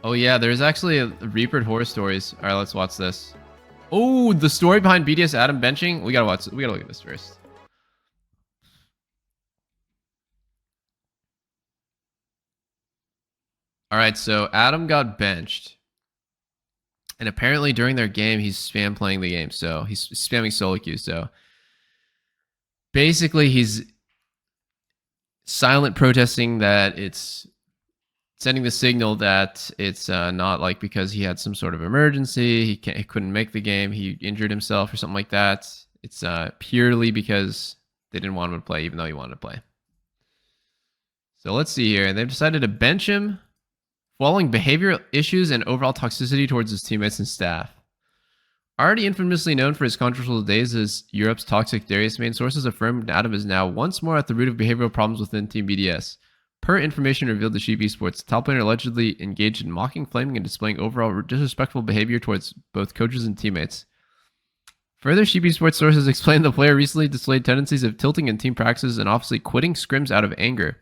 Oh yeah, there's actually a Reapered horror stories. All right, let's watch this. Oh, the story behind BDS Adam benching. We gotta watch. We gotta look at this first. All right, so Adam got benched, and apparently during their game, he's spam playing the game. So he's spamming solo queue. So basically, he's silent protesting that it's sending the signal that it's not like because he had some sort of emergency, he couldn't make the game, he injured himself or something like that. It's purely because they didn't want him to play, even though he wanted to play. So let's see here. They've decided to bench him following behavioral issues and overall toxicity towards his teammates and staff. Already infamously known for his controversial days as Europe's toxic Darius main, sources affirm Adam is now once more at the root of behavioral problems within Team BDS. Per information revealed to Sheep Esports, the top laner allegedly engaged in mocking, flaming, and displaying overall disrespectful behavior towards both coaches and teammates. Further, Sheep Esports sources explained the player recently displayed tendencies of tilting in team practices and obviously quitting scrims out of anger.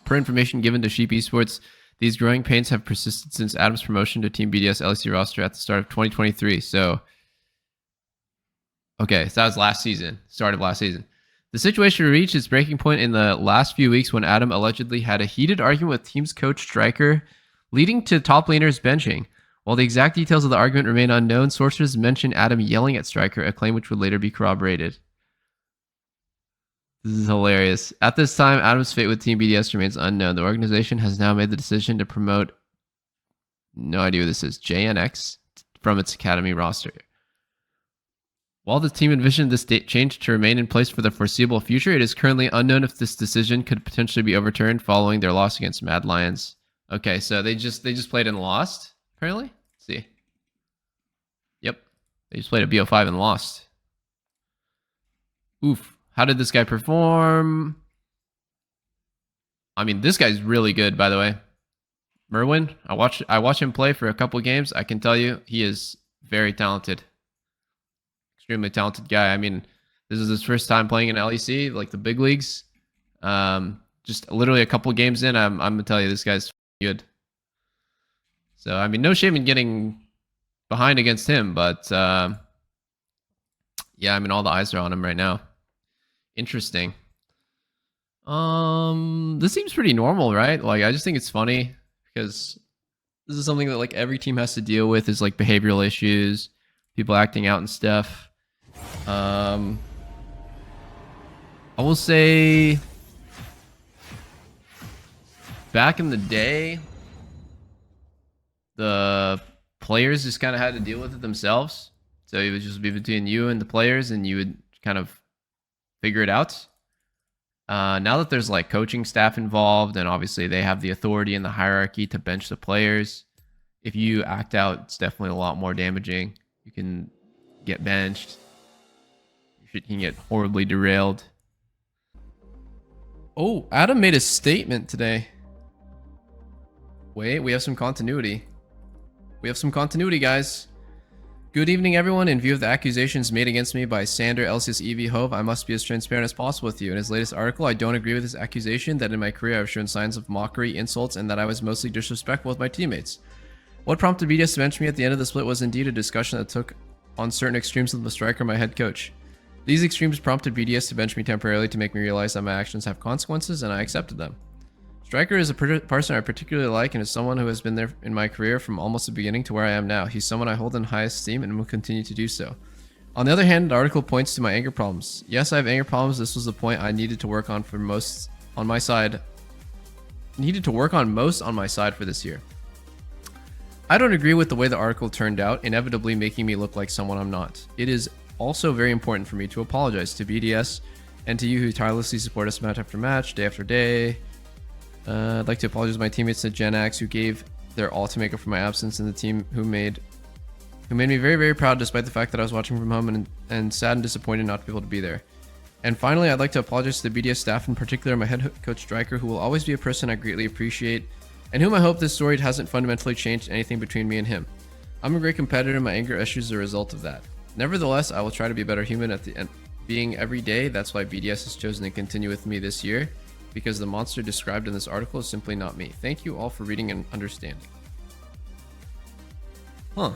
Per information given to Sheep Esports, these growing pains have persisted since Adam's promotion to Team BDS LEC roster at the start of 2023. So, okay, so that was last season, start of last season. The situation reached its breaking point in the last few weeks when Adam allegedly had a heated argument with team's coach Striker, leading to top laners benching. While the exact details of the argument remain unknown, sources mention Adam yelling at Striker, a claim which would later be corroborated. This is hilarious. At this time, Adam's fate with Team BDS remains unknown. The organization has now made the decision to promote, no idea who this is, JNX from its academy roster. While the team envisioned this change to remain in place for the foreseeable future, it is currently unknown if this decision could potentially be overturned following their loss against Mad Lions. Okay, so they just played and lost, apparently. Let's see. Yep. They just played a BO5 and lost. Oof. How did this guy perform? I mean, this guy's really good, by the way. Merwin, I watch him play for a couple games. I can tell you, he is very talented. Extremely talented guy. I mean, this is his first time playing in LEC, like the big leagues. Just literally a couple games in, I'm gonna tell you, this guy's good. So, I mean, no shame in getting behind against him, but yeah, I mean, all the eyes are on him right now. Interesting. This seems pretty normal, right? Like, I just think it's funny because this is something that like every team has to deal with, is like behavioral issues, people acting out and stuff. I will say back in the day, the players just kind of had to deal with it themselves. So it would just be between you and the players, and you would kind of figure it out. Now that there's like coaching staff involved, and obviously they have the authority and the hierarchy to bench the players, if you act out, it's definitely a lot more damaging. You can get benched. You can get horribly derailed. Oh, Adam made a statement today. Wait, we have some continuity. We have some continuity, guys. Good evening, everyone. In view of the accusations made against me by Sander, Elsius, Evie, Hove, I must be as transparent as possible with you. In his latest article, I don't agree with his accusation that in my career I've shown signs of mockery, insults, and that I was mostly disrespectful with my teammates. What prompted BDS to bench me at the end of the split was indeed a discussion that took on certain extremes with the Striker, my head coach. These extremes prompted BDS to bench me temporarily to make me realize that my actions have consequences, and I accepted them. Striker is a person I particularly like and is someone who has been there in my career from almost the beginning to where I am now. He's someone I hold in high esteem and will continue to do so. On the other hand, the article points to my anger problems. Yes, I have anger problems. This was the point I needed to work on for most on my side. Most on my side for this year. I don't agree with the way the article turned out, inevitably making me look like someone I'm not. It is also very important for me to apologize to BDS and to you who tirelessly support us match after match, day after day. I'd like to apologize to my teammates at Gen X who gave their all to make up for my absence, and the team who made me very, very proud despite the fact that I was watching from home and sad and disappointed not to be able to be there. And finally, I'd like to apologize to the BDS staff, in particular my head coach Striker, who will always be a person I greatly appreciate, and whom I hope this story hasn't fundamentally changed anything between me and him. I'm a great competitor, and my anger issues are a result of that. Nevertheless, I will try to be a better human at the end, being every day. That's why BDS has chosen to continue with me this year, because the monster described in this article is simply not me. Thank you all for reading and understanding. Huh.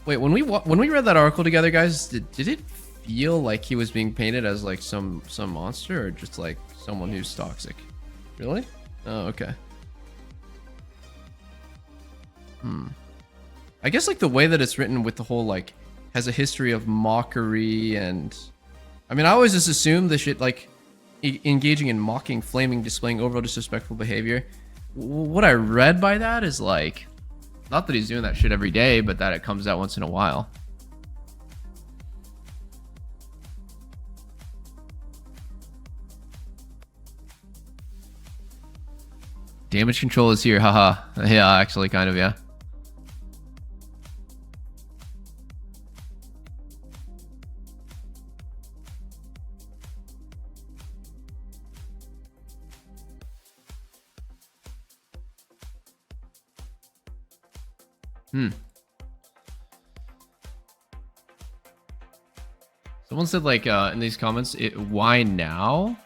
Wait, when we read that article together, guys, did it feel like he was being painted as like some monster, or just like someone who's toxic? Really? Oh, okay. I guess like the way that it's written with the whole like has a history of mockery, and I mean I always just assume the shit like engaging in mocking, flaming, displaying overall disrespectful behavior. What I read by that is like not that he's doing that shit every day, but that it comes out once in a while. Damage control is here, haha. Yeah, actually, kind of, yeah. Someone said like in these comments, why now?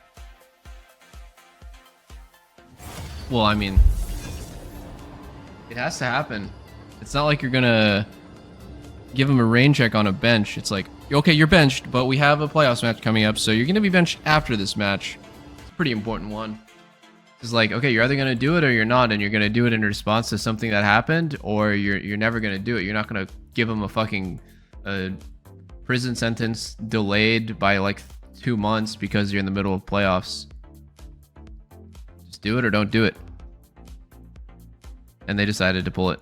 Well, I mean, it has to happen. It's not like you're gonna give him a rain check on a bench. It's like, okay, you're benched, but we have a playoffs match coming up, so you're gonna be benched after this match. It's a pretty important one. It's like, okay, you're either gonna do it or you're not, and you're gonna do it in response to something that happened, or you're never gonna do it. You're not gonna give him a fucking prison sentence delayed by like 2 months because you're in the middle of playoffs. Just do it or don't do it. And they decided to pull it.